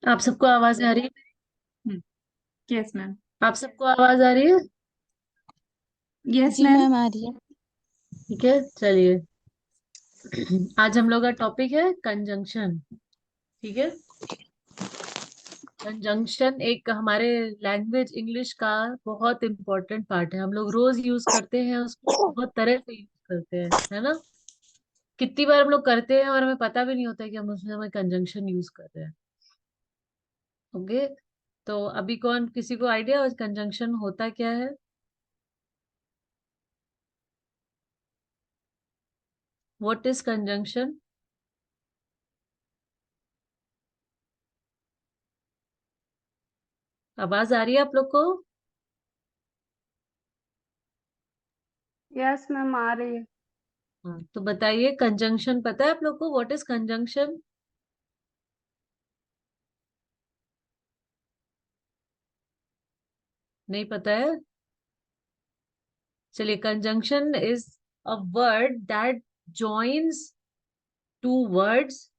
आप सबको आवाज आ रही है? हम्म। Yes ma'am. आप सबको आवाज आ रही है? यस जी मैम। मैम आ रही है। ठीक है, चलिए। आज हम लोग का टॉपिक है कंजंक्शन। ठीक है। कंजंक्शन एक हमारे लैंग्वेज इंग्लिश का बहुत इंपॉर्टेंट पार्ट है। हम लोग रोज यूज करते हैं उसको, बहुत तरह से यूज करते हैं, है ना। कितनी बार हम लोग करते हैं और हमें पता भी नहीं होता है कि हम उसमें हमें कंजंक्शन यूज कर रहे हैं। ओके। तो अभी कौन किसी को आइडिया कंजंक्शन होता क्या है? What is conjunction? आवाज आ रही है आप लोग को? यस मैम आ रही है। हाँ, तो बताइए, कंजंक्शन पता है आप लोग को? What is conjunction? नहीं पता है? चलिए, conjunction is a word that joins two words,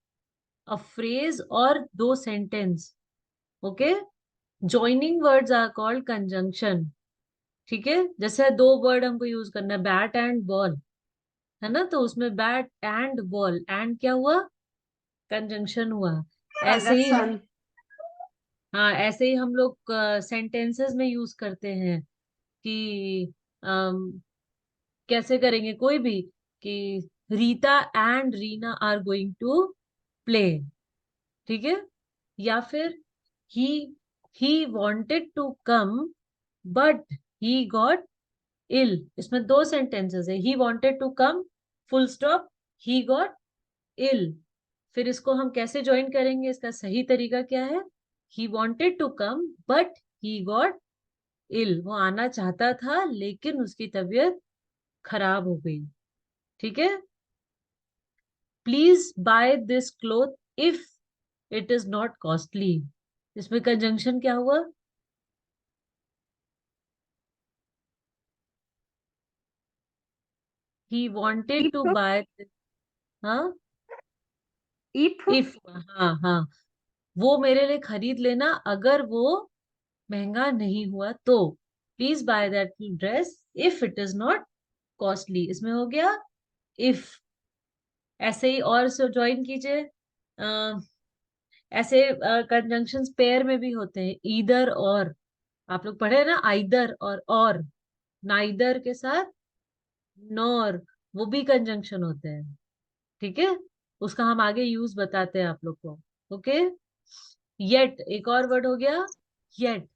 a phrase और दो sentence. Okay. Joining words are called conjunction. ठीक है, जैसे दो वर्ड हमको यूज करना है, बैट एंड बॉल, है ना। तो उसमें बैट एंड बॉल, एंड क्या हुआ? कंजंक्शन हुआ। ऐसे ही हम कंजक्शन। हाँ, ऐसे ही हम लोग सेंटेंसेस में यूज करते हैं कि कैसे करेंगे कोई भी, कि Rita and Rina are going to play. ठीक है। या फिर he he wanted to come but he got ill. इसमें दो सेंटेंसेस है, he wanted to come full stop, he got ill. फिर इसको हम कैसे ज्वाइन करेंगे, इसका सही तरीका क्या है? He wanted to come but he got ill. वो आना चाहता था लेकिन उसकी तबीयत खराब हो गई। ठीक है। Please buy this cloth if it is not costly. इसमें कंजंक्शन क्या हुआ? He wanted to if. Buy. हाँ। इफ। इफ, हाँ हाँ, वो मेरे लिए खरीद लेना अगर वो महंगा नहीं हुआ तो। Please by that dress if it is not costly. इसमें हो गया इफ। ऐसे ही और से ज्वाइन कीजिए। ऐसे कंजंक्शंस पेयर में भी होते हैं, ईदर और। आप लोग पढ़े ना, आइदर और नाइदर के साथ नॉर, वो भी कंजंक्शन होते हैं। ठीक है। उसका हम आगे यूज बताते हैं आप लोग को। ओके। येट एक और वर्ड हो गया, yet.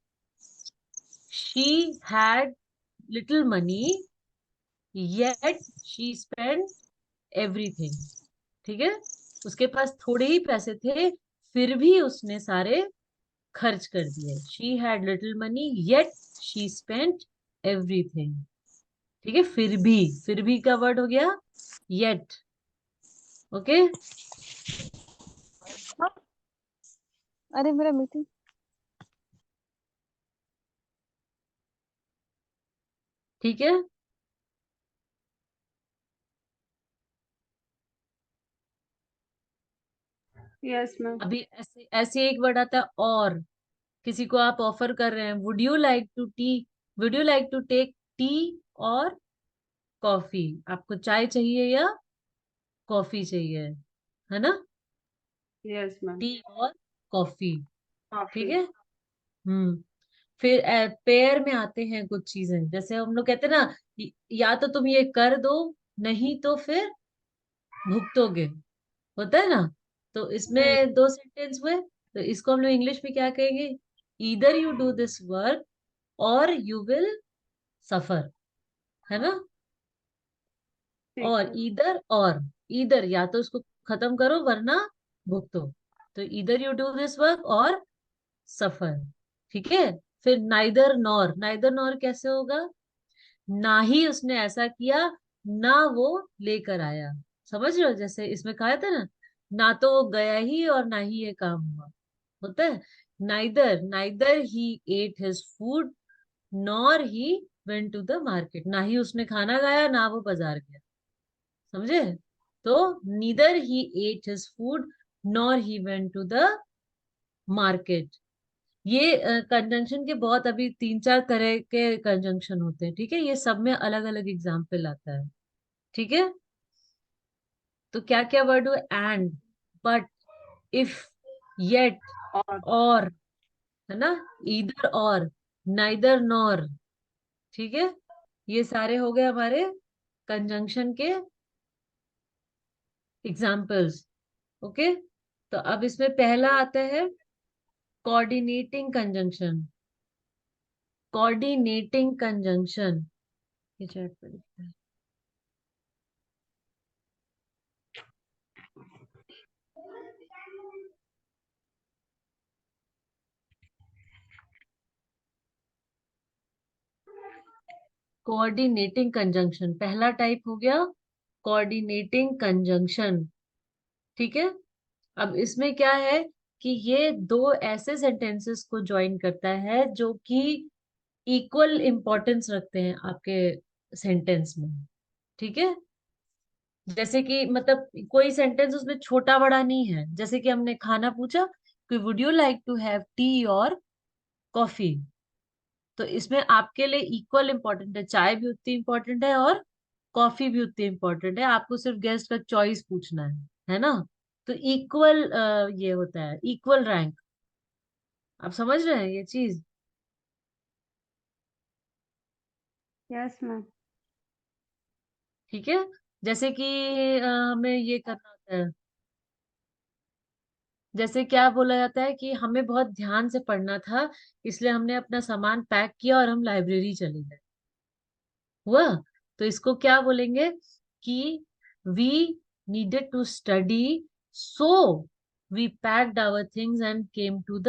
She had little money yet she spend everything. ठीक है। उसके पास थोड़े ही पैसे थे, फिर भी उसने सारे खर्च कर दिए। She had little money yet she spent everything. ठीक है। फिर भी का वर्ड हो गया येट। ओके। अरे मेरा मीटिंग। ठीक है। Yes ma'am. अभी ऐसे ऐसे एक वर्ड आता है और। किसी को आप ऑफर कर रहे हैं, would you like to take tea और कॉफी। आपको चाय चाहिए या कॉफी चाहिए, है ना। Yes ma'am. टी और कॉफी। ठीक कॉफी। है। हम्म। फिर पेयर में आते हैं कुछ चीजें, जैसे हम लोग कहते हैं ना, या तो तुम ये कर दो, नहीं तो फिर भुगतोगे, होता है ना। तो इसमें दो सेंटेंस हुए, तो इसको हम लोग इंग्लिश में क्या कहेंगे? Either you do this work और यू विल सफर, है ना। ठीक और है। ईदर या तो उसको खत्म करो वरना भुगतो। तो either you do this work और सफर। ठीक है। फिर नाइदर नॉर कैसे होगा? ना ही उसने ऐसा किया, ना वो लेकर आया। समझ रहे हो? जैसे इसमें कहा था ना, ना तो वो गया ही और ना ही ये काम हुआ, होता है। Neither he ate his food nor he went to the market. ना ही उसने खाना खाया, ना वो बाजार गया। समझे? तो neither he ate his food nor he went to the market. ये कंजंक्शन के बहुत अभी 3-4 तरह के कंजंक्शन होते हैं, ठीक है, ये सब में अलग अलग एग्जाम्पल आता है, ठीक है। तो क्या क्या वर्ड हुए? एंड, बट, इफ, येट, और, है ना, ईदर और, नाइदर नॉर, ठीक है। ये सारे हो गए हमारे कंजंक्शन के एग्जाम्पल्स। ओके, तो अब इसमें पहला आता है कोऑर्डिनेटिंग कंजंक्शन। कोऑर्डिनेटिंग कंजंक्शन, ये चैट पर लिखा है। कोऑर्डिनेटिंग कंजंक्शन पहला टाइप हो गया, कोऑर्डिनेटिंग कंजंक्शन, ठीक है। अब इसमें क्या है कि ये दो ऐसे सेंटेंसेस को ज्वाइन करता है जो कि इक्वल इंपॉर्टेंस रखते हैं आपके सेंटेंस में, ठीक है। जैसे कि मतलब कोई सेंटेंस उसमें छोटा बड़ा नहीं है, जैसे कि हमने खाना पूछा कि would you like to have tea और कॉफी, तो इसमें आपके लिए इक्वल इंपॉर्टेंट है, चाय भी उतनी इंपॉर्टेंट है और कॉफी भी उतनी इंपॉर्टेंट है, आपको सिर्फ गेस्ट का चॉइस पूछना है ना। तो इक्वल ये होता है, इक्वल रैंक। आप समझ रहे हैं ये चीज? Yes ma'am. ठीक है। जैसे कि हमें ये करना होता है, जैसे क्या बोला जाता है कि हमें बहुत ध्यान से पढ़ना था, इसलिए हमने अपना सामान पैक किया और हम लाइब्रेरी चले गए, हुआ। तो इसको क्या बोलेंगे कि we needed to study, so we packed our things and came to the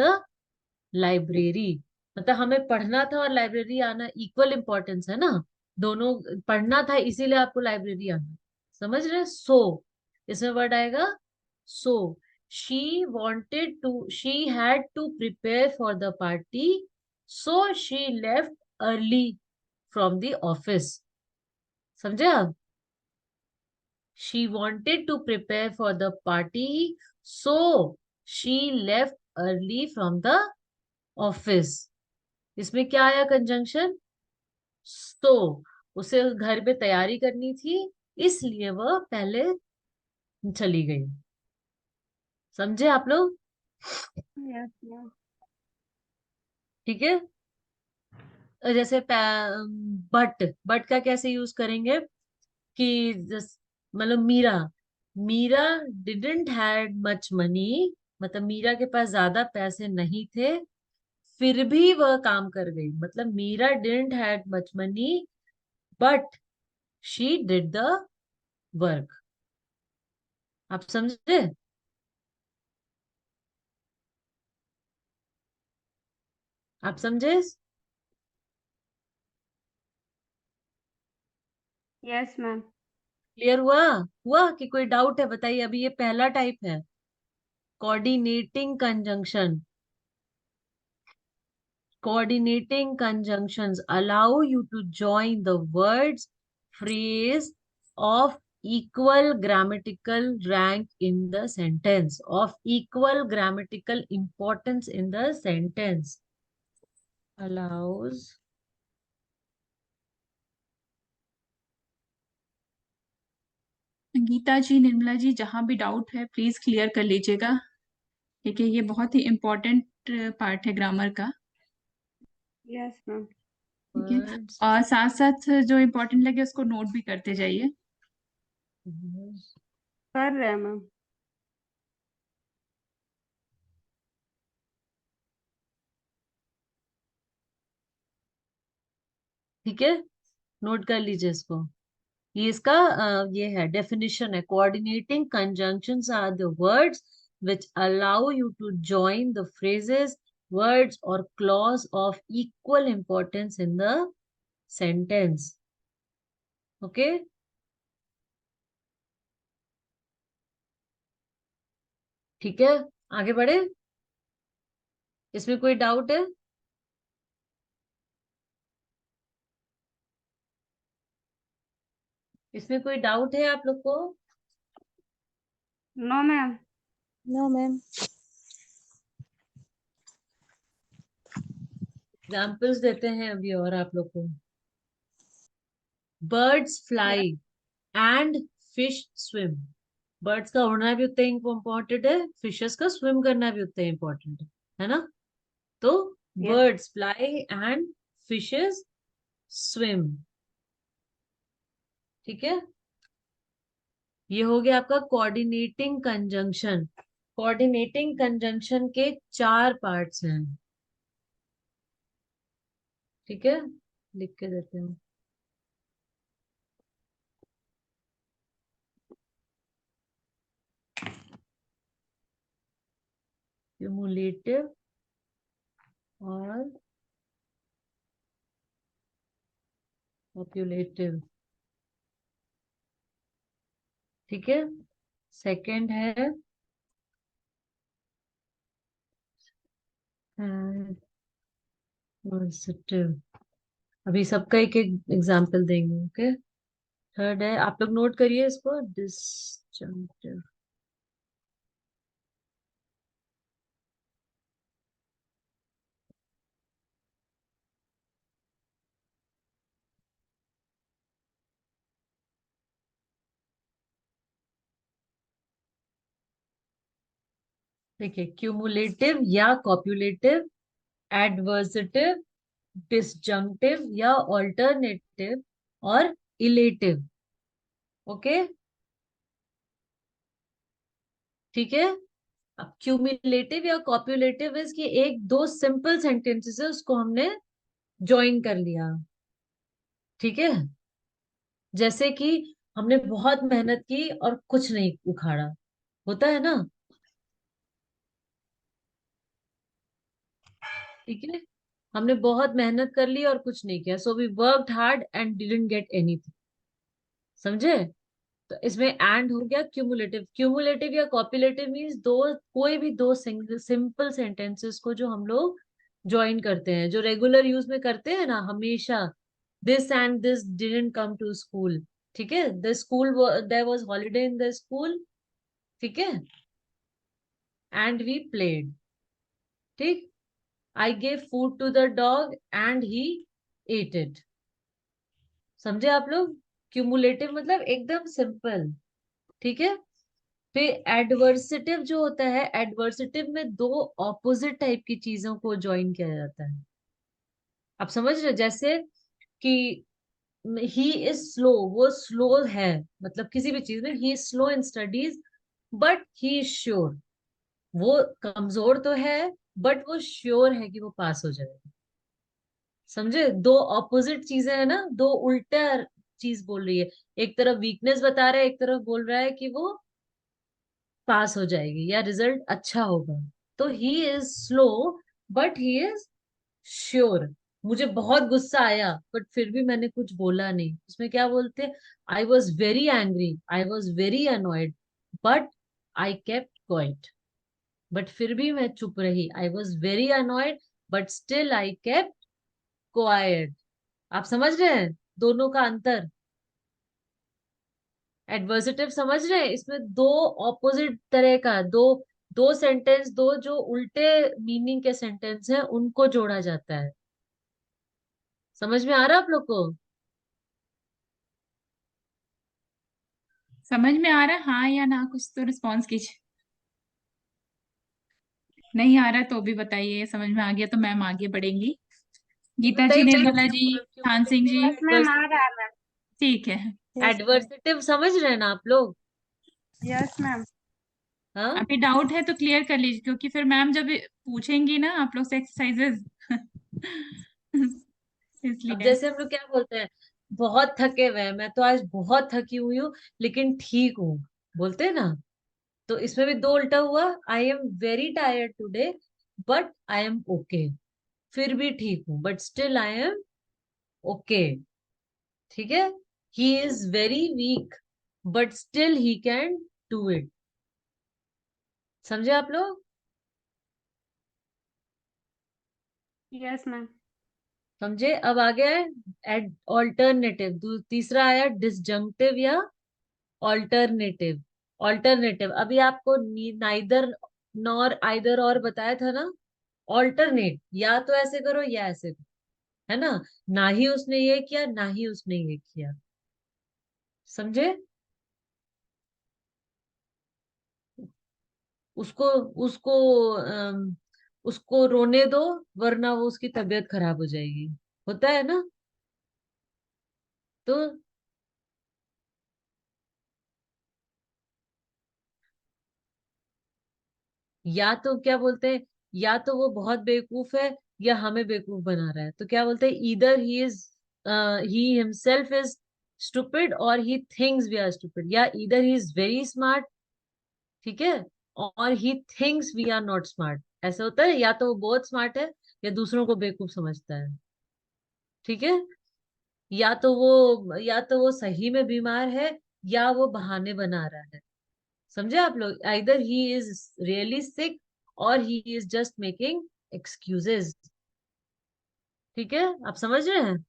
library. मतलब हमें पढ़ना था और लाइब्रेरी आना इक्वल इंपॉर्टेंस है ना, दोनों पढ़ना था इसीलिए आपको लाइब्रेरी आना, समझ रहे? सो इसमें वर्ड आएगा so. She wanted to, she had to prepare for the party, so she left early from the office. समझे आप? She wanted to prepare for the party, so she left early from the office. इसमें क्या आया conjunction? सो, उसे घर पे तैयारी करनी थी, इसलिए वह पहले चली गई। समझे आप लोग? Yes ma'am. ठीक है। जैसे बट, बट का कैसे यूज करेंगे कि मतलब Meera, Meera didn't had much money, मतलब मीरा के पास ज्यादा पैसे नहीं थे, फिर भी वह काम कर गई। मतलब Meera didn't had much money but she did the work. आप समझे? आप समझे? Yes ma'am. क्लियर हुआ कि कोई डाउट है? बताइए, अभी ये पहला टाइप है, coordinating conjunction. Coordinating conjunctions allow you to join the words, phrase of equal grammatical rank in the sentence, of equal grammatical importance in the sentence. Allows Geeta ji, Nirmala ji, जहां भी डाउट है प्लीज क्लियर कर लीजिएगा, ठीक है। ये बहुत ही इम्पोर्टेंट पार्ट है ग्रामर का, यस मैम। ठीक है। words. और साथ साथ जो इम्पोर्टेंट लगे उसको नोट भी करते जाइए। कर रहे हैं मैम। ठीक है, नोट कर लीजिए इसको। ये इसका ये है, डेफिनेशन है, coordinating conjunctions are the words which allow you to join the phrases, words or clause of equal importance in the sentence. Okay? ठीक है, आगे बढ़े। इसमें कोई डाउट है? इसमें कोई डाउट है आप लोग को? No ma'am. No ma'am. Examples देते हैं अभी और आप लोग को। Birds fly and fish swim. Birds का उड़ना भी उतना ही इम्पोर्टेंट है, फिशेस का स्विम करना भी उतना ही इम्पोर्टेंट है ना? तो Yes. Birds fly and fishes swim. ठीक है, ये हो गया आपका कोऑर्डिनेटिंग कंजंक्शन। कोऑर्डिनेटिंग कंजंक्शन के 4 पार्ट्स हैं। ठीक है, लिख के देते हैं। क्यूमुलेटिव और पॉपुलेटिव। ठीक है, सेकंड है पॉजिटिव। अभी सबका एक एक एग्जाम्पल देंगे। ओके, थर्ड है, आप लोग नोट करिए इसको, डिसजंक्टिव। देखिए, क्यूमुलेटिव या कॉपुलेटिव, एडवर्सिटिव, डिसजंक्टिव या ऑल्टरनेटिव, और इलेटिव। ओके, ठीक है। अब क्यूमुलेटिव या कॉपुलेटिव इसकी एक दो सिंपल सेंटेंसेस है, उसको हमने ज्वाइन कर लिया। ठीक है, जैसे कि हमने बहुत मेहनत की और कुछ नहीं उखाड़ा, होता है ना? ठीक है, हमने बहुत मेहनत कर ली और कुछ नहीं किया, so we worked hard and didn't get anything. समझे? तो इसमें एंड हो गया क्यूमुलेटिव। क्यूमुलेटिव या कॉपुलेटिव मीन्स दो, कोई भी दो सिंपल सेंटेंसेस को जो हम लोग ज्वाइन करते हैं, जो रेगुलर यूज में करते हैं ना हमेशा। This and this didn't come to school. ठीक है, the school, there was holiday in the school. ठीक है, एंड वी प्लेड। ठीक, I gave food to the dog and he ate it. समझे आप लोग? क्यूमुलेटिव मतलब एकदम सिंपल। ठीक है, फिर एडवर्सिटिव जो होता है, एडवर्सिटिव में दो ऑपोजिट टाइप की चीजों को ज्वाइन किया जाता है। आप समझ रहे? जैसे कि ही इज स्लो, वो स्लो है, मतलब किसी भी चीज में he is slow in studies but he is sure. वो कमजोर तो है बट वो श्योर है कि वो पास हो जाएगा। समझे? दो ऑपोजिट चीजें है ना, दो उल्टा चीज बोल रही है। एक तरफ वीकनेस बता रहा है, एक तरफ बोल रहा है कि वो पास हो जाएगी या रिजल्ट अच्छा होगा। तो he is slow but he is sure. मुझे बहुत गुस्सा आया बट फिर भी मैंने कुछ बोला नहीं। उसमें क्या बोलते हैं? I was very angry, I was very annoyed but I kept quite. But फिर भी मैं चुप रही। I was very annoyed but still I kept quite. आप समझ रहे हैं दोनों का अंतर? एडवर्सेटिव समझ रहे हैं? इसमें दो ऑपोजिट तरह का, दो दो सेंटेंस, दो जो उल्टे मीनिंग के सेंटेंस हैं उनको जोड़ा जाता है। समझ में आ रहा है आप लोग को? समझ में आ रहा है हाँ या ना? कुछ तो रिस्पॉन्स कीजिए। नहीं आ रहा तो भी बताइए, समझ में आ गया तो मैम आगे बढ़ेंगी। गीता जी, बताइए निर्मला जी, थान सिंह क्यूमुलेटिव, जी। Yes, ma'am. आ रहा है मैम. ठीक है। Yes ma'am. एडवर्सेटिव समझ रहे हैं ना आप लोग? Yes, ma'am. हाँ, अभी डाउट है तो क्लियर कर लीजिए, क्योंकि फिर मैम जब पूछेंगी ना आप लोग से एक्सरसाइजेस अब इसलिए। जैसे हम लोग क्या बोलते हैं, बहुत थके हुए हैं, मैं तो आज बहुत थकी हुई हूँ लेकिन ठीक हूँ, बोलते हैं ना? तो इसमें भी दो उल्टा हुआ। I am very tired today but I am okay. फिर भी ठीक हूँ but still I am okay. ठीक है, ही is very weak but still he can do it. समझे आप लोग? Yes, ma'am. समझे? अब आ गया है ऑल्टरनेटिव। तीसरा आया डिसजंक्टिव या ऑल्टरनेटिव। ऑल्टरनेटिव अभी आपको नाइदर नॉर आइदर और बताया था ना। ऑल्टरनेट, या तो ऐसे करो या ऐसे करो, है ना ही उसने ये किया ना ही उसने ये किया, समझे? उसको उसको उसको रोने दो, वरना वो उसकी तबीयत खराब हो जाएगी, होता है ना? तो या तो क्या बोलते हैं, या तो वो बहुत बेवकूफ है या हमें बेवकूफ बना रहा है, तो क्या बोलते हैं, either he himself is stupid और he thinks we are stupid, या either he is very smart, ठीक है, और he thinks we are not smart, ऐसा होता है, या तो वो बहुत स्मार्ट है या दूसरों को बेवकूफ समझता है, ठीक है, या तो वो सही में बीमार है या वो बहाने बना रहा है, समझे आप लोग? आइदर ही इज रियली सिक और he is just making excuses, ठीक है, आप समझ रहे हैं?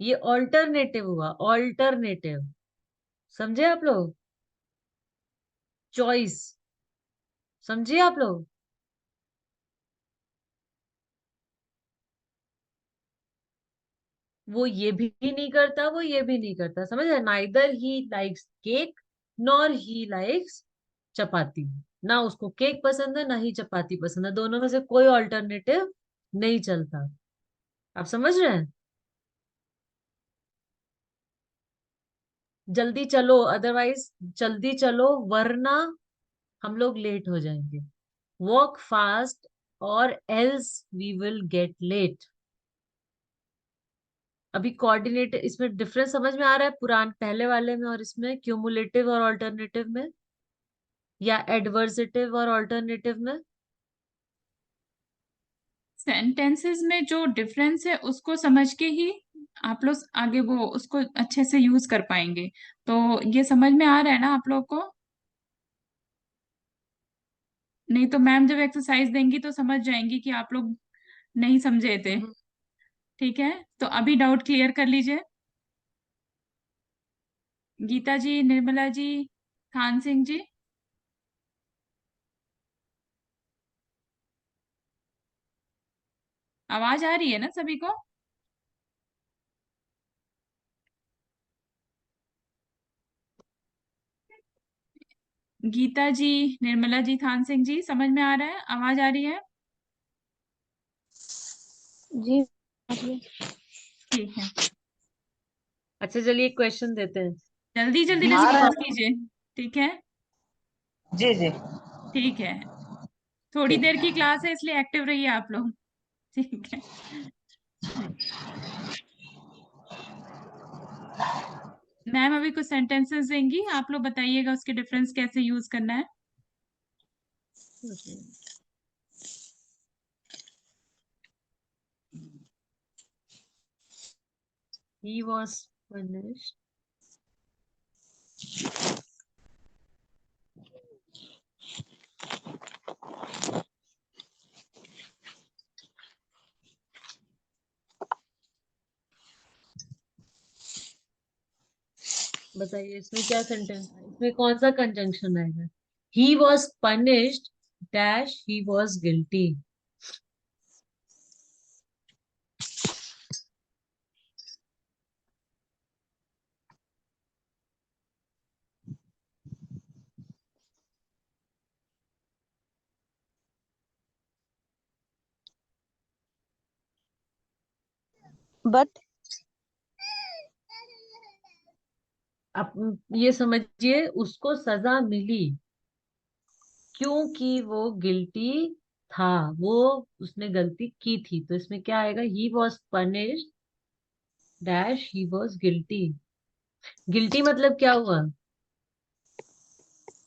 ये ऑल्टरनेटिव हुआ, ऑल्टरनेटिव, समझे आप लोग? चॉइस, समझे आप लोग? वो ये भी नहीं करता, वो ये भी नहीं करता, समझ रहे? Neither he likes cake nor he likes chapati, ना उसको केक पसंद है ना ही चपाती पसंद है, दोनों में से कोई ऑल्टरनेटिव नहीं चलता, आप समझ रहे हैं? जल्दी चलो, अदरवाइज जल्दी चलो वरना हम लोग लेट हो जाएंगे, वॉक फास्ट और else we will get late. अभी कोऑर्डिनेट, इसमें डिफरेंस समझ में आ रहा है पुरान पहले वाले में और इसमें, क्यूमुलेटिव और ऑल्टरनेटिव में, या एडवर्सेटिव और ऑल्टरनेटिव में? सेंटेंसेस में जो डिफरेंस है उसको समझ के ही आप लोग आगे वो उसको अच्छे से यूज कर पाएंगे। तो ये समझ में आ रहा है ना आप लोग को? नहीं तो मैम जब एक्सरसाइज देंगी तो समझ जाएंगी कि आप लोग नहीं समझे थे। हम्म। ठीक है, तो अभी डाउट क्लियर कर लीजिए। गीता जी, निर्मला जी, थान सिंह जी। आवाज आ रही है ना सभी को? गीता जी, निर्मला जी, थान सिंह जी, समझ में आ रहा है? आवाज आ रही है? जी जी। ठीक है, अच्छा चलिए क्वेश्चन देते हैं। जल्दी जल्दी दिस आ रहा डिस्कस है। कीजिए। ठीक है, जी जी। ठीक है, थोड़ी ठीक। देर की क्लास है इसलिए एक्टिव रहिए आप लोग। ठीक है, मैम अभी कुछ सेंटेंसेस देंगी, आप लोग बताइएगा उसके डिफरेंस कैसे यूज करना है। He was punished. बताइए इसमें क्या सेंटेंस है, इसमें कौन सा कंजंक्शन आएगा? He was punished dash he was guilty. But अब ये समझिए, उसको सजा मिली क्योंकि वो गिल्टी था, वो उसने गलती की थी, तो इसमें क्या आएगा? He was punished dash he was guilty. Guilty मतलब क्या हुआ?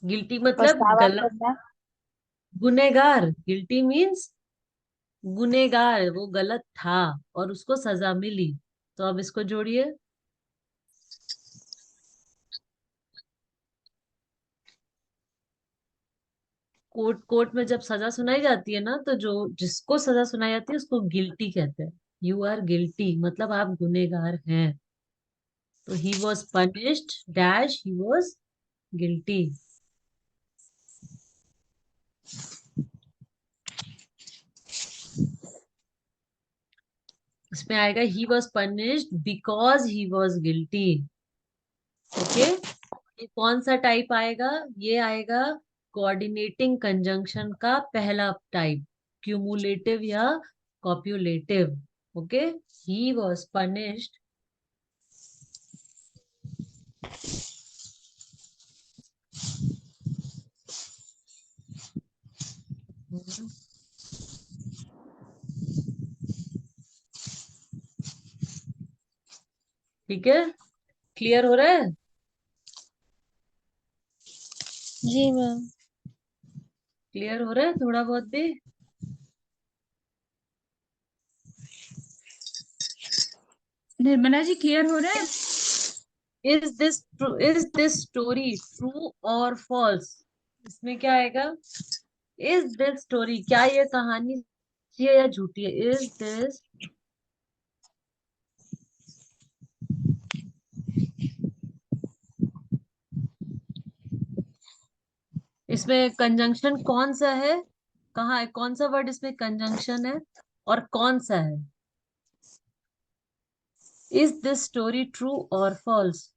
गिल्टी मतलब पछतावा गलत, करना। गुनेगार, गिल्टी मीन्स गुनेगार, वो गलत था और उसको सजा मिली, तो अब इसको जोड़िए। कोर्ट में जब सजा सुनाई जाती है ना, तो जो जिसको सजा सुनाई जाती है उसको गिल्टी कहते हैं। यू आर गिल्टी मतलब आप गुनेगार हैं, तो he was punished dash he was guilty. इसमें आएगा he was punished because he was guilty. Okay, ये कौन सा टाइप आएगा? ये आएगा कोऑर्डिनेटिंग कंजंक्शन का पहला टाइप, क्यूमुलेटिव या कॉप्युलेटिव। ओके, ही वॉज पनिश्ड ठीक है, क्लियर हो रहा है? जी मैम। क्लियर हो रहा है थोड़ा बहुत भी? निर्मला जी क्लियर हो रहा है? इज दिस स्टोरी ट्रू और फॉल्स? इसमें क्या आएगा? इज दिस स्टोरी, क्या ये कहानी सच्ची है या झूठी है? इज दिस, इसमें कंजंक्शन कौन सा है? कहाँ है? कौन सा वर्ड इसमें कंजंक्शन है और कौन सा है? इज दिस स्टोरी ट्रू और फॉल्स?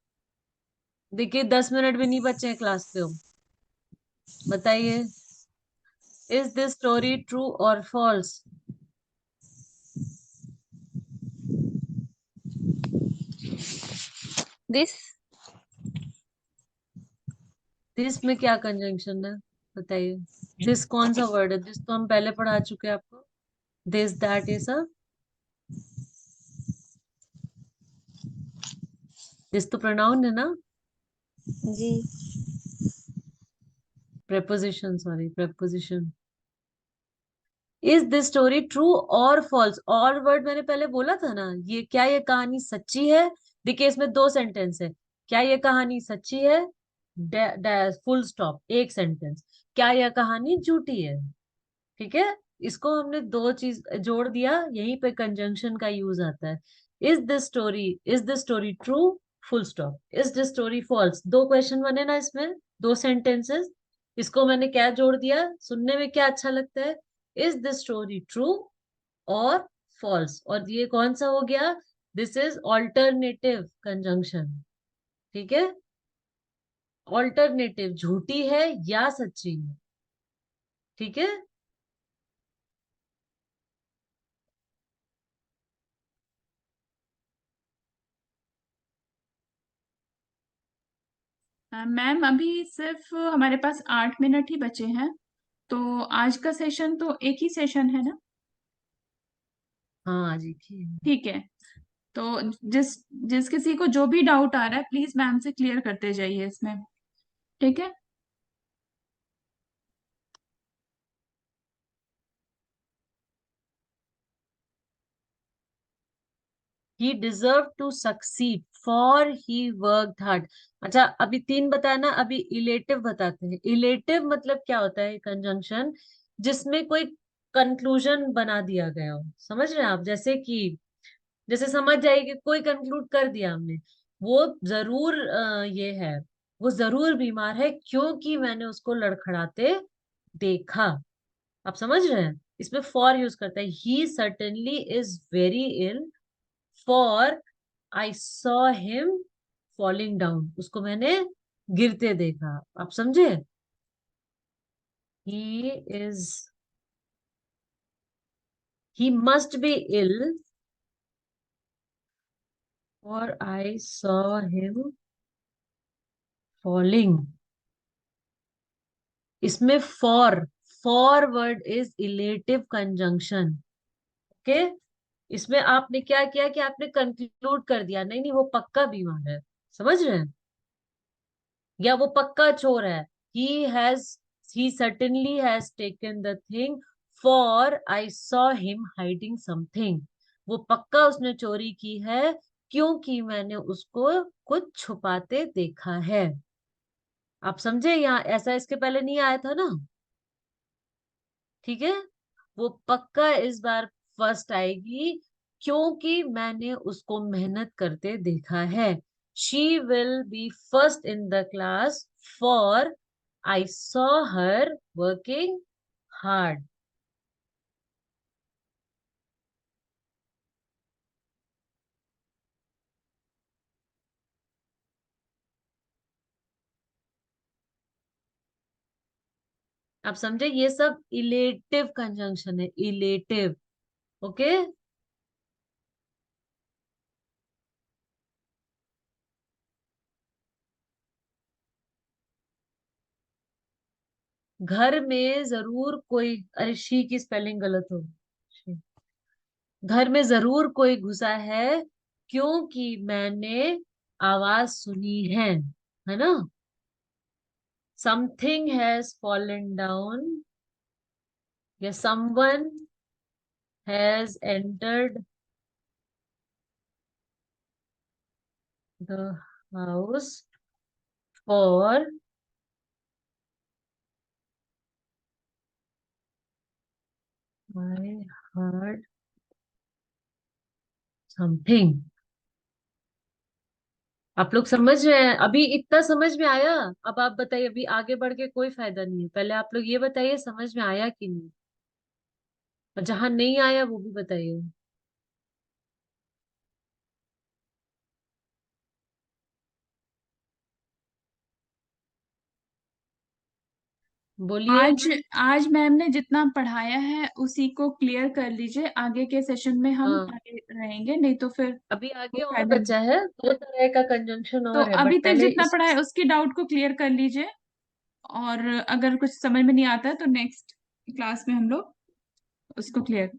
देखिए 10 मिनट भी नहीं बचे हैं क्लास पे, बताइए, इज दिस स्टोरी ट्रू और फॉल्स? दिस दिस में क्या कंजंक्शन है बताइए? दिस कौन सा वर्ड है? दिस तो हम पहले पढ़ा चुके हैं आपको, दिस दैट ये सब। दिस तो प्रोनाउन है ना, जी। Preposition, sorry preposition. Is this story true और फॉल्स? और वर्ड मैंने पहले बोला था ना, ये क्या ये कहानी सच्ची है? देखिए इसमें दो सेंटेंस है, क्या ये कहानी सच्ची है, डैश फुल स्टॉप, एक सेंटेंस, क्या यह कहानी झूठी है। ठीक है, इसको हमने दो चीज जोड़ दिया, यहीं पे कंजंक्शन का यूज आता है। Is this story true, full stop, is this story false, दो क्वेश्चन बने ना इसमें, दो सेंटेंसेस, इसको मैंने क्या जोड़ दिया? सुनने में क्या अच्छा लगता है? इज दिस स्टोरी ट्रू और फॉल्स, और ये कौन सा हो गया? This is alternative conjunction. ठीक है, ऑल्टरनेटिव, झूठी है या सच्ची है। ठीक है, मैम अभी सिर्फ हमारे पास 8 मिनट ही बचे हैं, तो आज का सेशन तो एक ही सेशन है ना? हाँ जी ठीक। ठीक है, तो जिस जिस किसी को जो भी डाउट आ रहा है प्लीज मैम से क्लियर करते जाइए इसमें। ठीक है। He deserve to succeed for he worked hard. अच्छा, अभी तीन बताया ना, अभी इलेटिव बताते हैं। इलेटिव मतलब क्या होता है? कंजंक्शन जिसमें कोई कंक्लूजन बना दिया गया हो, समझ रहे हैं आप? जैसे कि, जैसे समझ जाइए कि कोई कंक्लूड कर दिया हमने, वो जरूर ये है, वो जरूर बीमार है क्योंकि मैंने उसको लड़खड़ाते देखा। आप समझ रहे हैं? इसमें फॉर यूज करता है, he certainly is very ill for I saw him falling down, उसको मैंने गिरते देखा। आप समझे? He is, he must be ill और आई सॉ हिम फॉलिंग। इसमें for word is illative conjunction. Okay, इसमें आपने क्या किया कि आपने कंक्लूड कर दिया, नहीं नहीं वो पक्का बीमार है, समझ रहे हैं, या वो पक्का चोर है। He has, he certainly has taken the thing for I saw him hiding something, वो पक्का उसने चोरी की है क्योंकि मैंने उसको कुछ छुपाते देखा है। आप समझे? यहाँ ऐसा इसके पहले नहीं आया था ना। ठीक है, वो पक्का इस बार फर्स्ट आएगी क्योंकि मैंने उसको मेहनत करते देखा है। She will be first in the class for I saw her working hard. आप समझे, ये सब इलेटिव कंजंक्शन है, इलेटिव। ओके। घर में जरूर कोई, अरे शी की स्पेलिंग गलत हो। शी। घर में जरूर कोई घुसा है, क्योंकि मैंने आवाज सुनी है ना। समथिंग हैज फॉलन डाउन, या someone has entered the house, और आई हर्ड समथिंग। आप लोग समझ रहे हैं? अभी इतना समझ में आया? अब आप बताइए, अभी आगे बढ़ के कोई फायदा नहीं है, पहले आप लोग ये बताइए समझ में आया कि नहीं, और जहां नहीं आया वो भी बताइए। बोलिए। आज आज मैम ने जितना पढ़ाया है उसी को क्लियर कर लीजिए, आगे के सेशन में हम हाँ, आगे रहेंगे, नहीं तो फिर अभी कोई आगे और फायदा नहीं। बचा है, दो तरह का कंजंक्शन तो और है, अभी बट तक पहले जितना इस। पढ़ा है उसकी डाउट को क्लियर कर लीजिए, और अगर कुछ समझ में नहीं आता है तो नेक्स्ट क्लास में हम लोग उसको क्लियर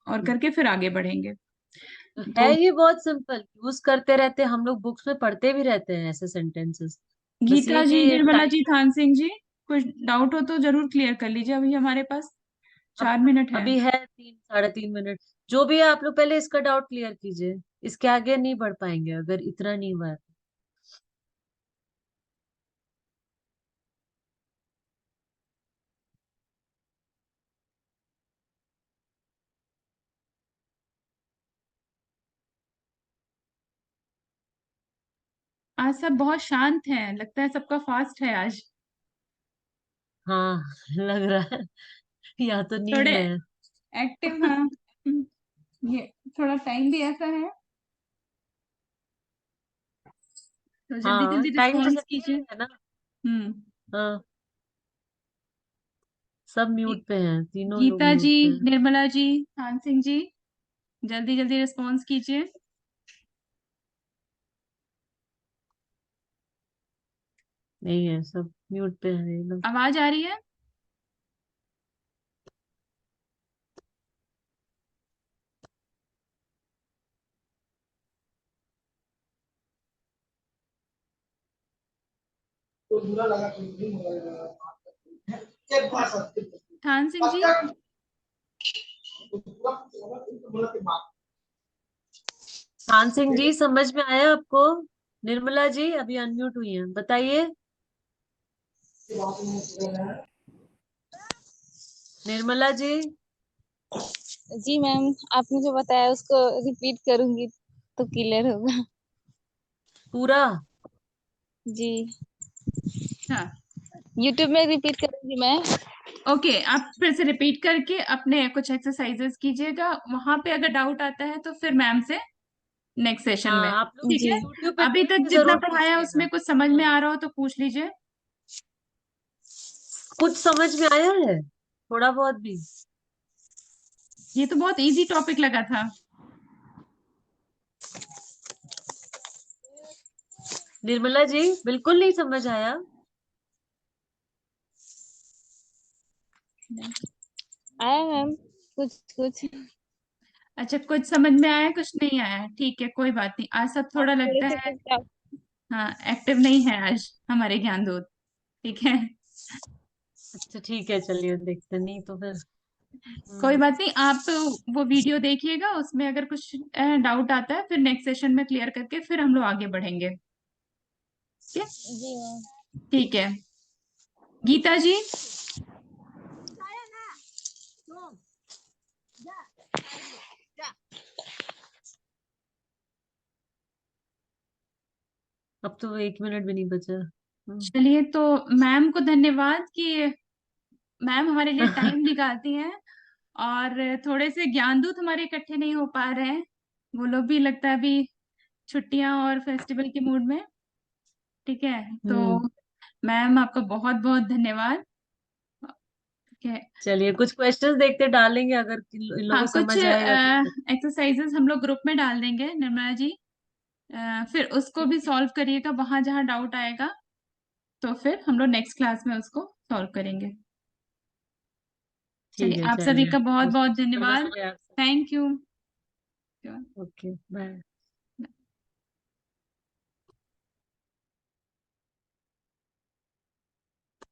और करके फिर आगे बढ़ेंगे। है तो ये बहुत सिंपल, यूज करते रहते हैं हम लोग, बुक्स में पढ़ते भी रहते हैं ऐसे सेंटेंसेस। बस गीता ये जी, कि निर्मला जी, टाइम। थान सिंह जी, कुछ डाउट हो तो जरूर क्लियर कर लीजिए, अभी हमारे पास अब 4 मिनट है। अभी है 3 साढ़े 3 मिनट। जो भी है आप लोग पहले इसका डाउट क्लियर कीजिए, इसके आगे नहीं बढ़ पाएंगे अगर इतना नहीं हुआ है। आज सब बहुत शांत हैं, लगता है सबका फास्ट है आज। हाँ, लग रहा है, या तो नींद थोड़े में है। एक्टिव, हाँ। ये थोड़ा टाइम भी ऐसा है, तो जल्दी हाँ, जल्दी टाइम जैसे रिस्पॉन्स दिया कीजिए। है ना। हम्म। हाँ, सब गी- म्यूट पे हैं, तीनों लोग गीता जी, म्यूट पे हैं। निर्मला जी, थान सिंह जी, जल्दी जल्दी रिस्पॉन्स कीजिए। नहीं है, सब म्यूट पे है ये लोग। आवाज आ रही है? थान सिंह जी, कान सिंह जी, समझ में आया आपको? निर्मला जी अभी अनम्यूट हुई हैं, बताइए। निर्मला जी। जी मैम, आपने जो बताया उसको रिपीट करूंगी तो क्लियर होगा। पूरा। जी, हाँ, यूट्यूब में रिपीट करूंगी मैं। ओके, आप फिर से रिपीट करके अपने कुछ एक्सरसाइजेस कीजिएगा, वहां पे अगर डाउट आता है तो फिर मैम से नेक्स्ट सेशन में। हाँ, आप लोग ठीक जी, है, यूट्यूब पे अभी देख तक के जितना जरूर पढ़ाया है पूछिएगा। उसमें कुछ समझ में हाँ, आ रहा हो तो पूछ लीजिए। कुछ समझ में आया है, थोड़ा बहुत भी? ये तो बहुत इजी टॉपिक लगा था। निर्मला जी, बिल्कुल नहीं समझ आया? आया मैम, कुछ कुछ। अच्छा, कुछ समझ में आया, कुछ नहीं आया, ठीक है, कोई बात नहीं, आज सब हाँ, थोड़ा थोड़े लगता से है। कुछ डाउट। हाँ, एक्टिव नहीं है आज हमारे ज्ञान दूत। ठीक है, अच्छा ठीक है, चलिए देखते, नहीं तो फिर। कोई हम्म। बात नहीं, आप वो वीडियो देखिएगा, उसमें अगर कुछ डाउट आता है फिर नेक्स्ट सेशन में क्लियर करके फिर हम लोग आगे बढ़ेंगे। ठीक है। जी मैम। ठीक है, गीता जी। अब तो 1 मिनट भी नहीं बचा। चलिए, तो मैम को धन्यवाद कि मैम हमारे लिए टाइम निकालती हैं, और थोड़े से ज्ञानदूत हमारे इकट्ठे नहीं हो पा रहे हैं, वो लोग भी लगता है अभी छुट्टियां और फेस्टिवल के मूड में। ठीक है, तो हम्म। मैम आपका बहुत बहुत धन्यवाद। ठीक है। चलिए कुछ क्वेश्चंस देखते डालेंगे, अगर इन लोगों हाँ, को कुछ समझ आएगा तो। एक्सरसाइजेस हम लोग ग्रुप में डाल देंगे निर्मला जी। फिर उसको भी सॉल्व करिएगा वहां जहाँ डाउट आएगा, तो फिर हम लोग नेक्स्ट क्लास में उसको सॉल्व करेंगे। ठीक चलिए, है, आप सभी चलिए। का बहुत बहुत डिस्कस करना धन्यवाद। सही है आपसे। Thank you. Okay, bye.